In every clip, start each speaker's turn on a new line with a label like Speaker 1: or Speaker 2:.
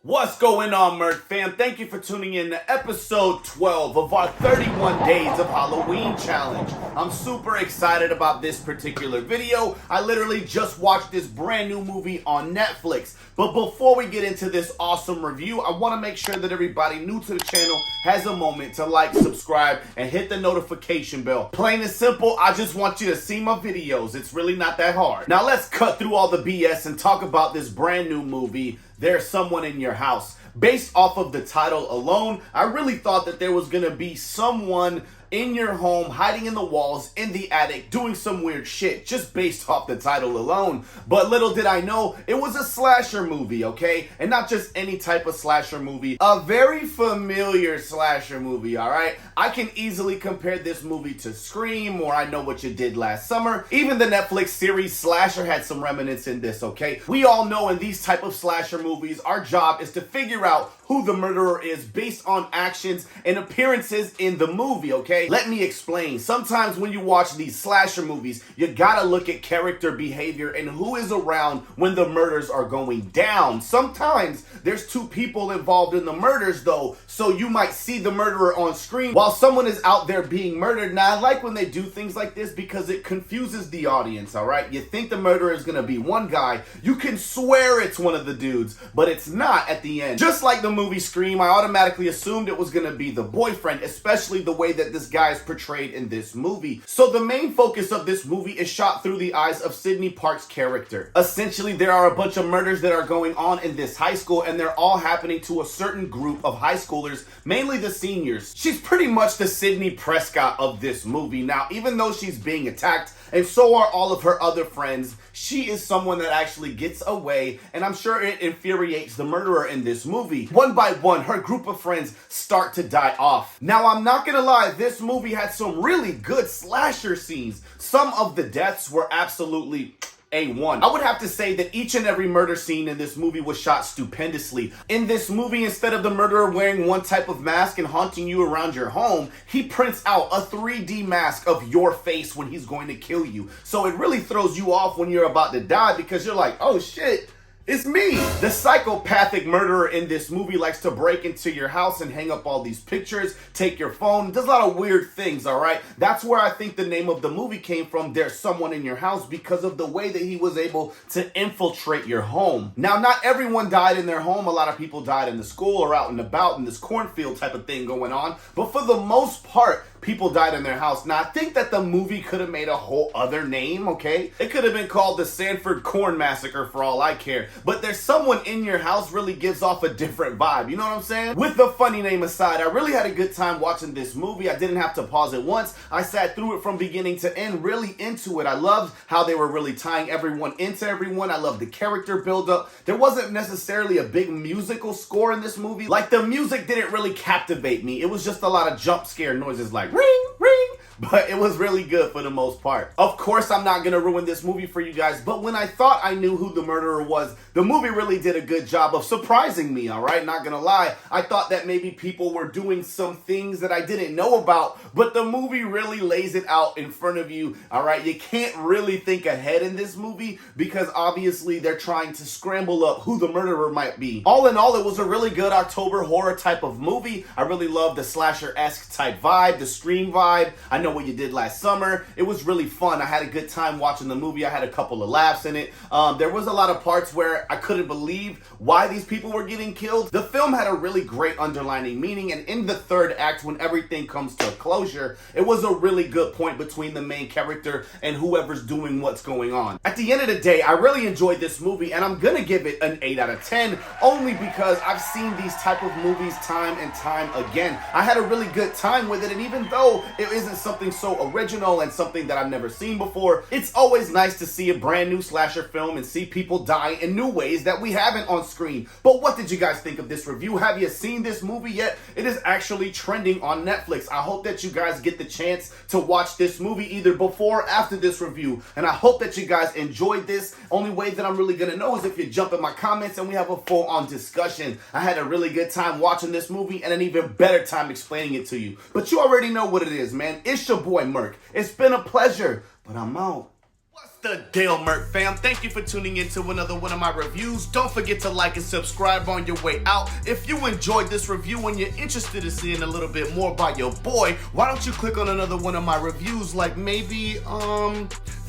Speaker 1: What's going on, Merc fam? Thank you for tuning in to episode 12 of our 31 Days of Halloween challenge. I'm super excited about this particular video. I literally just watched this brand new movie on Netflix. But before we get into this awesome review, I want to make sure that everybody new to the channel has a moment to like, subscribe, and hit the notification bell. Plain and simple, I just want you to see my videos. It's really not that hard. Now let's cut through all the BS and talk about this brand new movie, There's Someone in Your House. Based off of the title alone, I really thought that there was gonna be someone in your home, hiding in the walls, in the attic, doing some weird shit, just based off the title alone. But little did I know, it was a slasher movie, okay? And not just any type of slasher movie, a very familiar slasher movie, alright? I can easily compare this movie to Scream, or I Know What You Did Last Summer. Even the Netflix series Slasher had some remnants in this, okay? We all know in these type of slasher movies, our job is to figure out who the murderer is based on actions and appearances in the movie, okay? Let me explain. Sometimes when you watch these slasher movies, you gotta look at character behavior and who is around when the murders are going down. Sometimes there's two people involved in the murders though, so you might see the murderer on screen while someone is out there being murdered. Now, I like when they do things like this because it confuses the audience, alright? You think the murderer is gonna be one guy, you can swear it's one of the dudes, but it's not at the end. Just like the movie Scream, I automatically assumed it was gonna be the boyfriend, especially the way that this guy is portrayed in this movie. So the main focus of this movie is shot through the eyes of Sydney Park's character. Essentially, there are a bunch of murders that are going on in this high school, and they're all happening to a certain group of high schoolers, mainly the seniors. She's pretty much the Sydney Prescott of this movie. Now, even though she's being attacked, and so are all of her other friends, she is someone that actually gets away, and I'm sure it infuriates the murderer in this movie. One by one, her group of friends start to die off. Now, I'm not gonna lie, this movie had some really good slasher scenes. Some of the deaths were absolutely A1. I would have to say that each and every murder scene in this movie was shot stupendously. In this movie, instead of the murderer wearing one type of mask and haunting you around your home, he prints out a 3D mask of your face when he's going to kill you. So it really throws you off when you're about to die because you're like, oh shit, it's me. The psychopathic murderer in this movie likes to break into your house and hang up all these pictures, take your phone, does a lot of weird things, alright? That's where I think the name of the movie came from, There's Someone in Your House, because of the way that he was able to infiltrate your home. Now, not everyone died in their home. A lot of people died in the school or out and about in this cornfield type of thing going on. But for the most part, people died in their house. Now, I think that the movie could have made a whole other name, okay? It could have been called the Sanford Corn Massacre for all I care. But There's Someone in Your House really gives off a different vibe, you know what I'm saying? With the funny name aside, I really had a good time watching this movie. I didn't have to pause it once. I sat through it from beginning to end, really into it. I loved how they were really tying everyone into everyone. I loved the character buildup. There wasn't necessarily a big musical score in this movie. Like, the music didn't really captivate me. It was just a lot of jump scare noises like ring, ring. But it was really good for the most part. Of course, I'm not gonna ruin this movie for you guys, but when I thought I knew who the murderer was, the movie really did a good job of surprising me, alright? Not gonna lie. I thought that maybe people were doing some things that I didn't know about, but the movie really lays it out in front of you, alright? You can't really think ahead in this movie because obviously they're trying to scramble up who the murderer might be. All in all, it was a really good October horror type of movie. I really loved the slasher-esque type vibe, the Scream vibe. I Know What You Did Last Summer. It was really fun. I had a good time watching the movie. I had a couple of laughs in it. There was a lot of parts where I couldn't believe why these people were getting killed. The film had a really great underlining meaning, and in the third act, when everything comes to a closure, it was a really good point between the main character and whoever's doing what's going on. At the end of the day, I really enjoyed this movie, and I'm gonna give it an 8 out of 10, only because I've seen these type of movies time and time again. I had a really good time with it, and even though it isn't something so original and something that I've never seen before, it's always nice to see a brand new slasher film and see people die in new ways that we haven't on screen. But what did you guys think of this review? Have you seen this movie yet? It is actually trending on Netflix. I hope that you guys get the chance to watch this movie either before or after this review, and I hope that you guys enjoyed this. Only way that I'm really gonna know is if you jump in my comments and we have a full-on discussion. I had a really good time watching this movie and an even better time explaining it to you. But you already know what it is, man. It's your boy Merc. It's been a pleasure, but I'm out. What's the deal, Merc fam? Thank you for tuning in to another one of my reviews. Don't forget to like and subscribe on your way out. If you enjoyed this review and you're interested in seeing a little bit more by your boy, why don't you click on another one of my reviews, like maybe,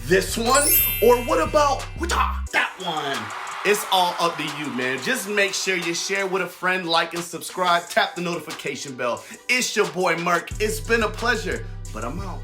Speaker 1: this one? Or what about, that one? It's all up to you, man. Just make sure you share with a friend, like and subscribe, tap the notification bell. It's your boy, Merc. It's been a pleasure, but I'm out.